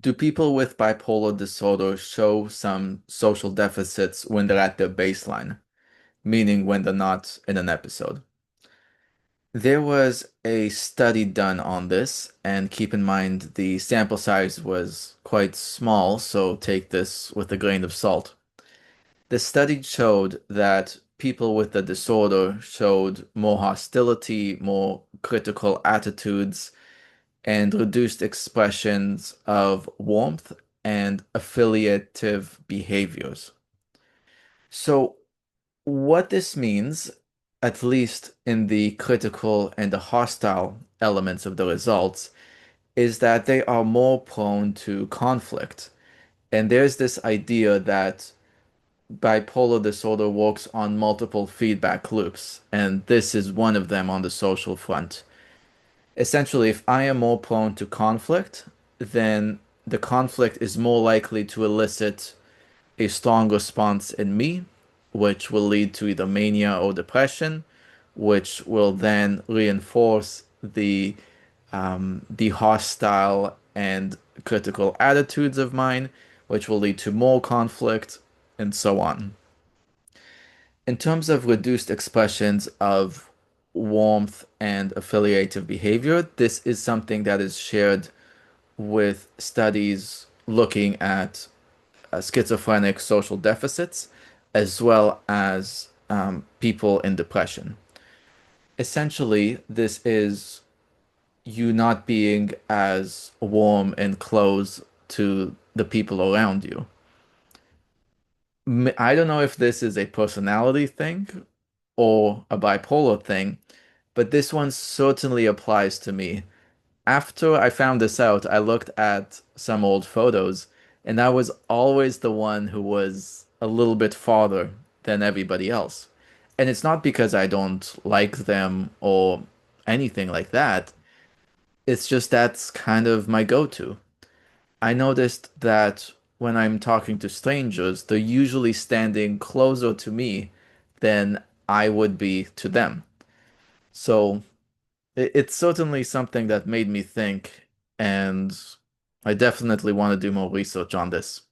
Do people with bipolar disorder show some social deficits when they're at their baseline, meaning when they're not in an episode? There was a study done on this, and keep in mind the sample size was quite small, so take this with a grain of salt. The study showed that people with the disorder showed more hostility, more critical attitudes, and reduced expressions of warmth and affiliative behaviors. So, what this means, at least in the critical and the hostile elements of the results, is that they are more prone to conflict. And there's this idea that bipolar disorder works on multiple feedback loops, and this is one of them on the social front. Essentially, if I am more prone to conflict, then the conflict is more likely to elicit a strong response in me, which will lead to either mania or depression, which will then reinforce the hostile and critical attitudes of mine, which will lead to more conflict, and so on. In terms of reduced expressions of warmth and affiliative behavior, this is something that is shared with studies looking at schizophrenic social deficits as well as people in depression. Essentially, this is you not being as warm and close to the people around you. I don't know if this is a personality thing or a bipolar thing, but this one certainly applies to me. After I found this out, I looked at some old photos, and I was always the one who was a little bit farther than everybody else. And it's not because I don't like them or anything like that. It's just that's kind of my go-to. I noticed that when I'm talking to strangers, they're usually standing closer to me than I would be to them. So it's certainly something that made me think, and I definitely want to do more research on this.